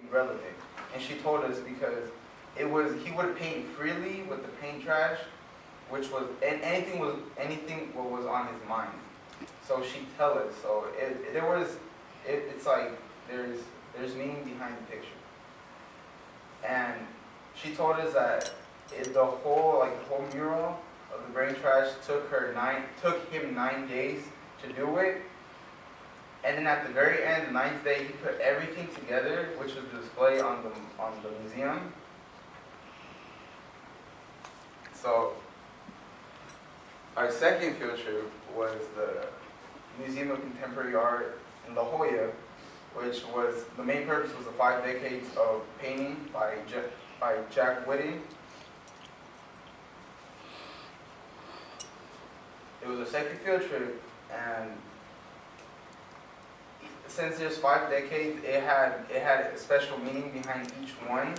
relevant. And she told us because he would paint freely with the paint trash, which was anything what was on his mind. So she tell us. So it's like there's meaning behind the picture. And she told us that the whole mural of the brain trash took him 9 days to do it. And then at the very end, the 9th day, he put everything together, which was displayed on the museum. So our second field trip was the Museum of Contemporary Art in La Jolla, which was the main purpose was the 5 decades of painting by Jack Whitting. It was a second field trip, and since there's 5 decades, it had a special meaning behind each one.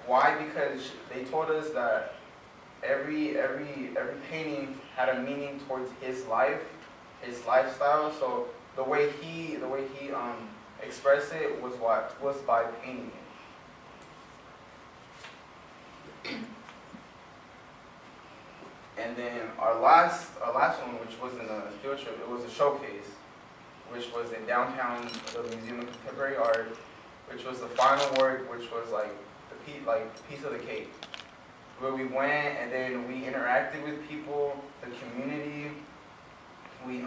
Why? Because they told us that every painting had a meaning towards his life, his lifestyle. So the way he expressed it was by painting it. And then our last one, which wasn't a field trip, it was a showcase, which was in downtown, the Museum of Contemporary Art, which was the final work, which was like the piece of the cake, where we went and then we interacted with people, the community. We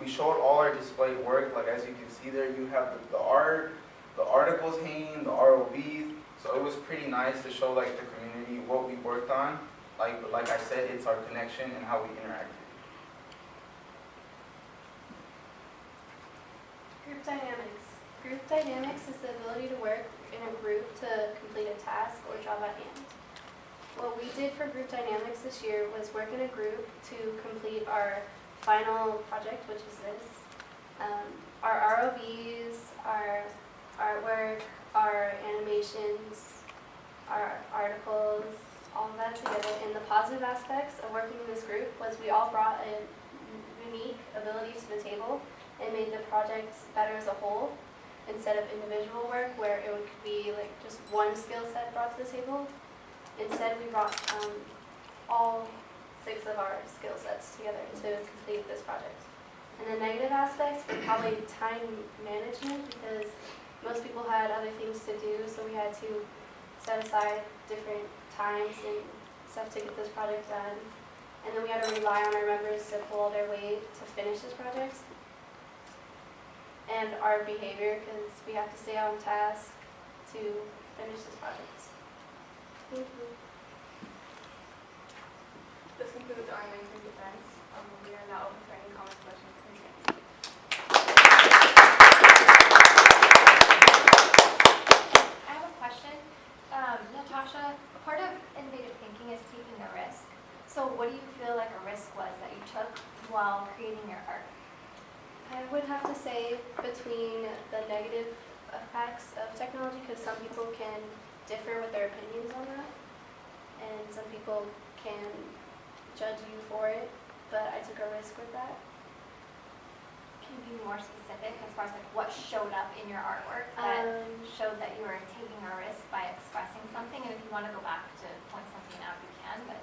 showed all our displayed work. Like as you can see there, you have the art, the articles hanging, the ROVs. So it was pretty nice to show like the community what we worked on. Like I said, it's our connection and how we interacted. Group dynamics. Group dynamics is the ability to work in a group to complete a task or job at hand. What we did for group dynamics this year was work in a group to complete our final project, which is this. Our ROVs, our artwork, our animations, our articles, all of that together. And the positive aspects of working in this group was we all brought a unique ability to the table and made the project better as a whole instead of individual work where it would be like just one skill set brought to the table. Instead, we brought all 6 of our skill sets together to complete this project. And the negative aspects were probably time management because most people had other things to do, so we had to set aside different times and stuff to get this project done. And then we had to rely on our members to pull their weight to finish this project. And our behavior, because we have to stay on task to finish this project. Thank you. This concludes our main defense. We are now open for any comments, questions, concerns. I have a question. Natasha, part of innovative thinking is taking a risk. So what do you feel like a risk was that you took while creating your art? I would have to say between the negative effects of technology, because some people can differ with their opinions on that, and some people can judge you for it, but I took a risk with that. Can you be more specific as far as like what showed up in your artwork that showed that you were taking a risk by expressing something? And if you want to go back to point something out, you can. But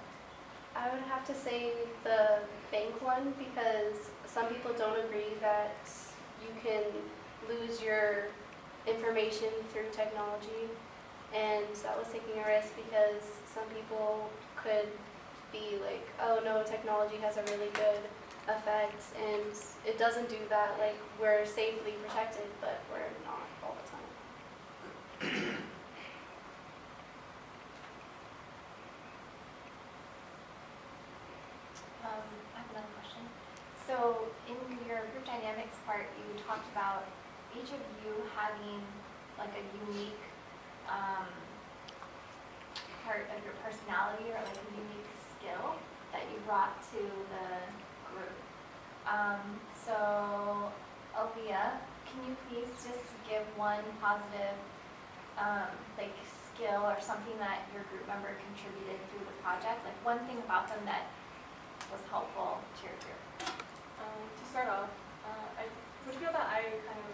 I would have to say the bank one, because some people don't agree that you can lose your information through technology, and that was taking a risk because some people could be like, oh no, technology has a really good effect, and it doesn't do that. Like, we're safely protected, but we're not all the time. I have another question. So in your group dynamics part, you talked about each of you having like a unique part of your personality or like a unique skill that you brought to the group. So Aaliyah, can you please just give one positive like skill or something that your group member contributed through the project? Like one thing about them that was helpful to your group. To start off, I would feel that I kind of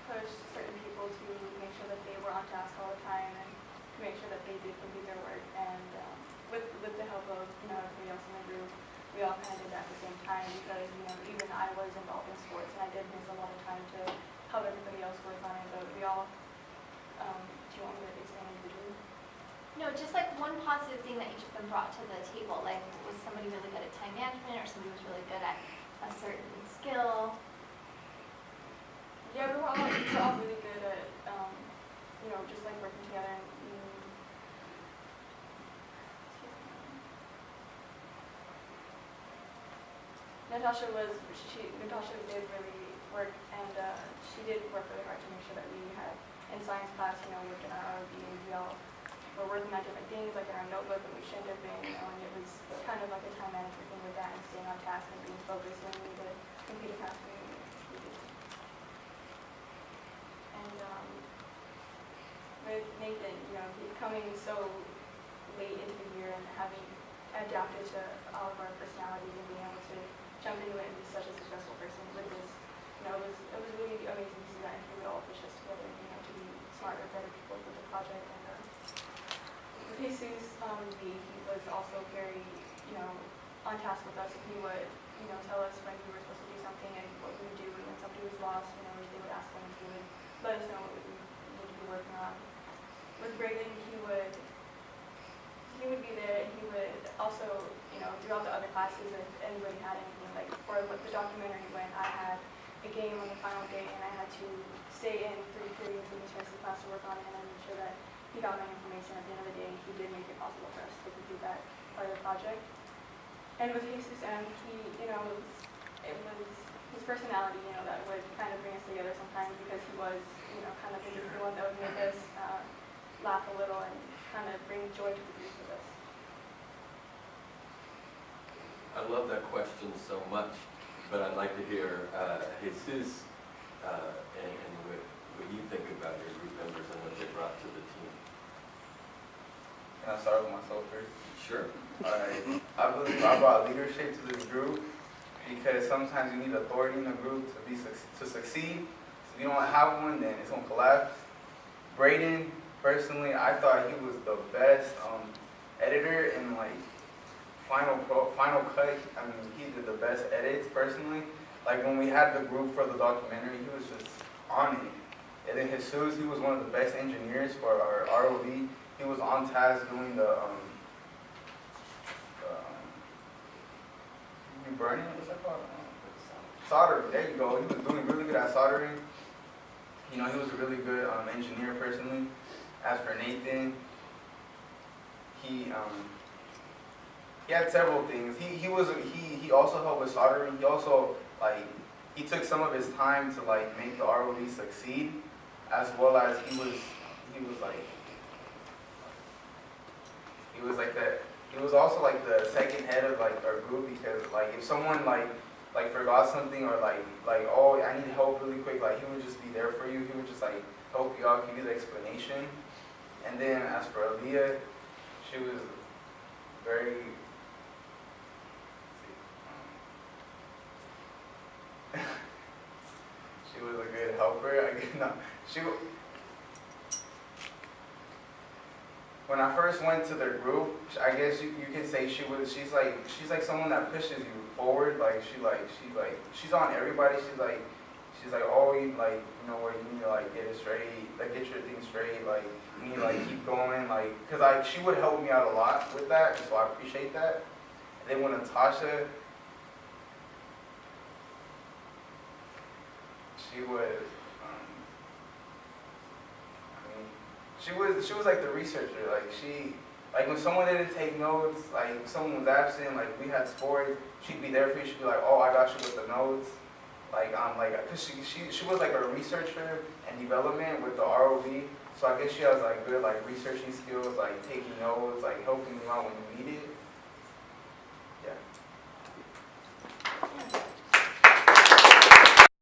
push certain people to make sure that they were on task all the time and to make sure that they did complete their work. And with the help of everybody else in the group, we all kind of did that at the same time because even I was involved in sports and I did miss a lot of time to help everybody else work on it. But we all, do you want me to expand individually? No, just like one positive thing that each of them brought to the table. Like, was somebody really good at time management, or somebody was really good at a certain skill? Yeah, we were all really good at, just like working together and Natasha did really work, and she did work really hard to make sure that we had, in science class, worked in our ROD, and we all were working on different things, like in our notebook, and we shouldn't have been, and it was kind of like a time management thing with that, and staying on task and being focused when we needed to complete a task. And with Nathan, he coming so late into the year and having adapted to all of our personalities and being able to jump into it and be such a successful person with this, it was really amazing to see that, and he would all push us together and to be smarter, better people with the project. And with Jesus, he was also very, on task with us, and he would, tell us when we were supposed to do something and what we would do, and when somebody was lost, they would ask him, and he would let us know what we needed to be working on. With Braden, he would be there, and he would also, throughout the other classes, if anybody had anything, like for the documentary, when I had a game on the final day and I had to stay in 3 periods in the rest of the class to work on it, and I made sure that he got my information at the end of the day. He did make it possible for us to complete that part of the project. And with Jesus, it was his personality, that would kind of bring us together sometimes, because he was, kind of the one that would make us laugh a little and kind of bring joy to the group with us. I love that question so much, but I'd like to hear Jesus and what you think about your group members and what they brought to the team. Can I start with myself first? Sure. Alright, I believe I brought leadership to this group because sometimes you need authority in a group to succeed. So if you don't have one, then it's gonna collapse. Braden, personally, I thought he was the best editor and Final Cut. I mean, he did the best edits personally. Like when we had the group for the documentary, he was just on it. And then Jesus, he was one of the best engineers for our ROV. He was on task doing the burning, what's that called? Soldering. There you go. He was doing really good at soldering. He was a really good engineer personally. As for Nathan, he had several things. He also helped with soldering. He also he took some of his time to make the ROV succeed, as well as he was also the second head of our group, because if someone forgot something or oh, I need help really quick, he would just be there for you. He would just help you out, give you the explanation. And then as for Aaliyah, she was very she was a good helper. When I first went to their group, I guess you can say she's like someone that pushes you forward. She's on everybody. She's like, oh, where you need to get it straight, get your thing straight, you need to keep going, cause she would help me out a lot with that, so I appreciate that. And then when Natasha, she was like the researcher. When someone didn't take notes, if someone was absent, we had sports, she'd be there for you. She'd be like, oh, I got you with the notes. Cause she was a researcher and development with the ROV. So I guess she has good researching skills, taking notes, helping you out when you need it.